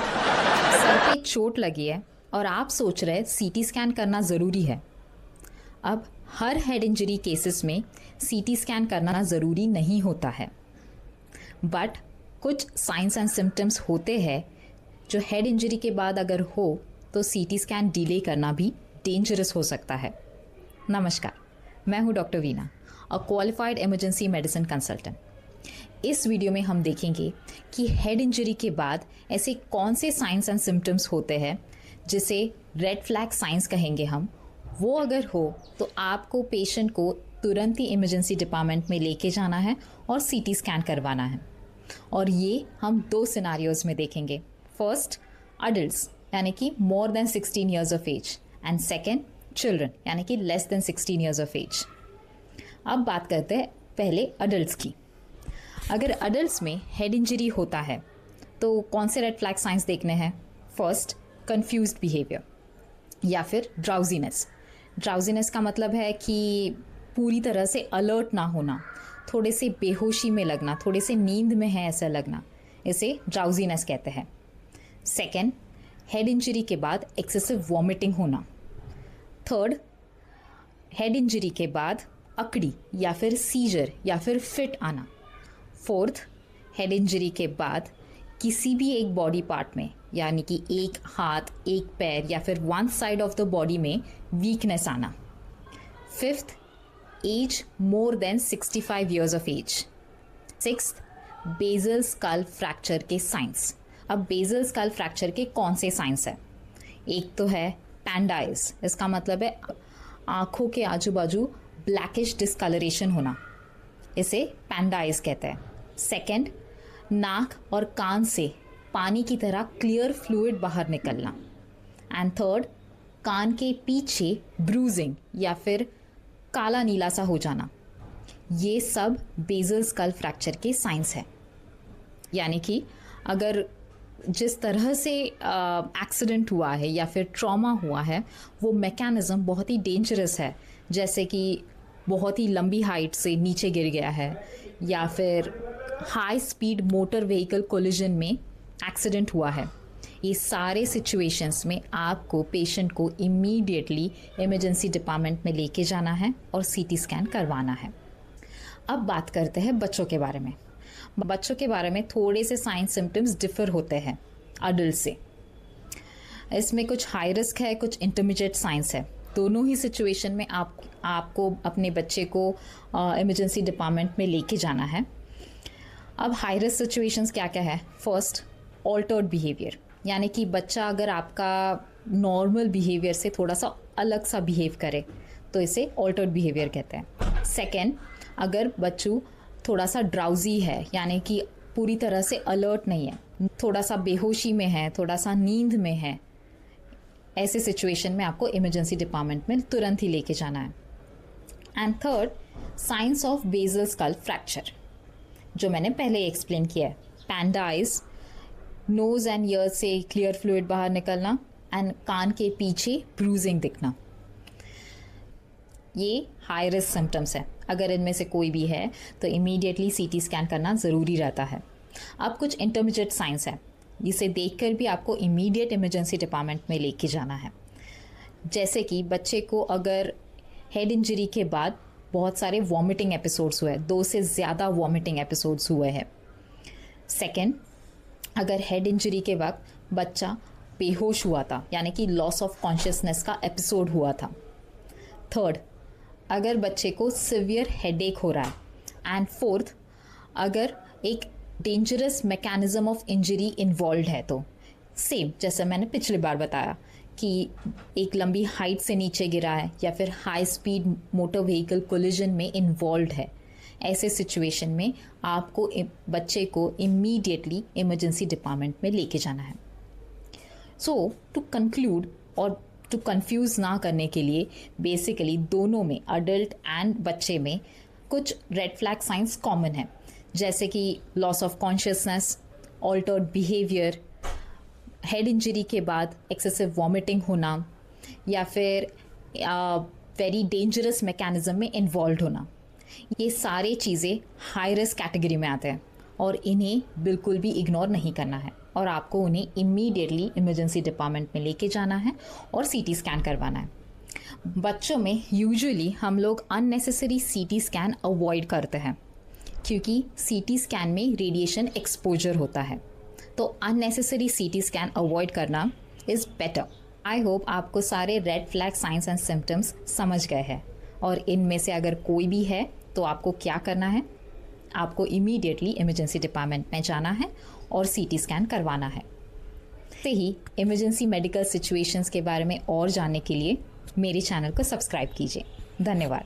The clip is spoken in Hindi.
सर पे चोट लगी है और आप सोच रहे सीटी स्कैन करना ज़रूरी है। अब हर हेड इंजरी केसेस में सीटी स्कैन करना ज़रूरी नहीं होता है, बट कुछ साइंस एंड सिम्टम्स होते हैं जो हेड इंजरी के बाद अगर हो तो सीटी स्कैन डिले करना भी डेंजरस हो सकता है। नमस्कार, मैं हूँ doctor Veena, a qualified emergency medicine consultant. इस वीडियो में हम देखेंगे कि हेड इंजरी के बाद ऐसे कौन से साइंस एंड सिम्टम्स होते हैं जिसे रेड फ्लैग साइंस कहेंगे हम। वो अगर हो तो आपको पेशेंट को तुरंत ही इमरजेंसी डिपार्टमेंट में लेके जाना है और सीटी स्कैन करवाना है। और ये हम दो सिनारियोज में देखेंगे। फर्स्ट, अडल्ट्स यानी कि more than 16 years of age, and second, children यानी कि less than 16 years of age. अब बात करते हैं पहले अडल्ट्स की। अगर अडल्ट्स में हेड इंजरी होता है तो कौन से रेड फ्लैग साइंस देखने हैं? फर्स्ट, कंफ्यूज्ड बिहेवियर या फिर ड्राउजीनेस। ड्राउजीनेस का मतलब है कि पूरी तरह से अलर्ट ना होना, थोड़े से बेहोशी में लगना, थोड़े से नींद में है ऐसा लगना, इसे ड्राउजीनेस कहते हैं। सेकेंड, हेड इंजरी के बाद एक्सेसिव वॉमिटिंग होना। थर्ड, हेड इंजरी के बाद अकड़ी या फिर सीजर या फिर फिट आना। फोर्थ, हेड इंजरी के बाद किसी भी एक बॉडी पार्ट में यानी कि एक हाथ, एक पैर या फिर one side of the body में वीकनेस आना। Fifth, age more than 65 years of age. Sixth, basal skull fracture के साइंस। अब बेजल स्कल फ्रैक्चर के कौन से साइंस है? एक तो है पैंडाइज, इसका मतलब है आँखों के आजू बाजू ब्लैकिश डिस्कलरेशन होना, इसे पैंडाइज कहते हैं। सेकेंड, नाक और कान से पानी की तरह क्लियर फ्लूइड बाहर निकलना। एंड थर्ड, कान के पीछे ब्रूजिंग या फिर काला नीला सा हो जाना। ये सब बेजल स्कल फ्रैक्चर के साइंस है। यानी कि अगर जिस तरह से एक्सीडेंट हुआ है या फिर ट्रॉमा हुआ है वो मैकेनिज़्म बहुत ही डेंजरस है, जैसे कि बहुत ही लंबी हाइट से नीचे गिर गया है या फिर high speed motor vehicle collision में एक्सीडेंट हुआ है। ये सारे सिचुएशंस में आपको पेशेंट को इमीडिएटली इमरजेंसी डिपार्टमेंट में लेके जाना है और सीटी स्कैन करवाना है। अब बात करते हैं बच्चों के बारे में। बच्चों के बारे में थोड़े से साइन सिम्टम्स डिफर होते हैं अडल्ट से। इसमें कुछ हाई रिस्क है, कुछ इंटरमीडिएट साइंस है। दोनों ही सिचुएशन में आपको अपने बच्चे को इमरजेंसी डिपार्टमेंट में लेके जाना है। अब हाई रिस्क सिचुएशंस क्या क्या है? फर्स्ट, ऑल्टर्ड बिहेवियर, यानी कि बच्चा अगर आपका नॉर्मल बिहेवियर से थोड़ा सा अलग सा बिहेव करे तो इसे ऑल्टर्ड बिहेवियर कहते हैं। सेकेंड, अगर बच्चू थोड़ा सा ड्राउजी है, यानी कि पूरी तरह से अलर्ट नहीं है, थोड़ा सा बेहोशी में है, थोड़ा सा नींद में है, ऐसे सिचुएशन में आपको इमरजेंसी डिपार्टमेंट में तुरंत ही लेके जाना है। And third, signs of basal skull fracture, जो मैंने पहले एक्सप्लेन किया है। पैंडाइज, नोज एंड ईयर से क्लियर फ्लूइड बाहर निकलना, एंड कान के पीछे ब्रूजिंग दिखना। ये हाई रिस्क सिम्टम्स है। अगर इनमें से कोई भी है तो इमीडिएटली सीटी स्कैन करना ज़रूरी रहता है। अब कुछ इंटरमीडिएट साइंस है, इसे देखकर भी आपको इमीडिएट इमरजेंसी डिपार्टमेंट में लेके जाना है। जैसे कि बच्चे को अगर हेड इंजरी के बाद बहुत सारे वॉमिटिंग एपिसोड्स हुए, 2 से ज़्यादा वॉमिटिंग एपिसोड्स हुए हैं। सेकेंड, अगर हेड इंजरी के वक्त बच्चा बेहोश हुआ था, यानी कि लॉस ऑफ कॉन्शियसनेस का एपिसोड हुआ था। थर्ड, अगर बच्चे को सिवियर हेडेक हो रहा है। एंड फोर्थ, अगर एक dangerous mechanism of injury involve है तो सेम जैसे मैंने पिछली बार बताया कि एक लंबी हाइट से नीचे गिरा है या फिर high speed motor vehicle collision में इन्वॉल्व है। ऐसे सिचुएशन में आपको बच्चे को इमीडिएटली इमरजेंसी डिपार्टमेंट में लेके जाना है। सो टू कंक्लूड और टू कंफ्यूज ना करने के लिए बेसिकली दोनों में, अडल्ट एंड बच्चे में, कुछ रेड फ्लैग साइंस कॉमन है, जैसे कि loss of consciousness, altered behaviour, head injury के बाद एक्सेसिव वॉमिटिंग होना या फिर वेरी डेंजरस मैकेनिज्म में इन्वॉल्व होना। ये सारे चीज़ें हाई रिस्क कैटेगरी में आते हैं और इन्हें बिल्कुल भी इग्नोर नहीं करना है। और आपको उन्हें इमीडिएटली इमरजेंसी डिपार्टमेंट में लेके जाना है और सीटी स्कैन करवाना है। बच्चों में यूजुअली हम लोग अननेसेसरी सीटी स्कैन अवॉइड करते हैं क्योंकि सीटी स्कैन में रेडिएशन एक्सपोजर होता है, तो अननेसेसरी सीटी स्कैन अवॉइड करना इज़ बेटर। आई होप आपको सारे red flag science and symptoms समझ गए हैं, और इनमें से अगर कोई भी है तो आपको क्या करना है, आपको इमीडिएटली इमरजेंसी डिपार्टमेंट में जाना है और सीटी स्कैन करवाना है। से ही इमरजेंसी मेडिकल सिचुएशंस के बारे में और जानने के लिए मेरे चैनल को सब्सक्राइब कीजिए। धन्यवाद।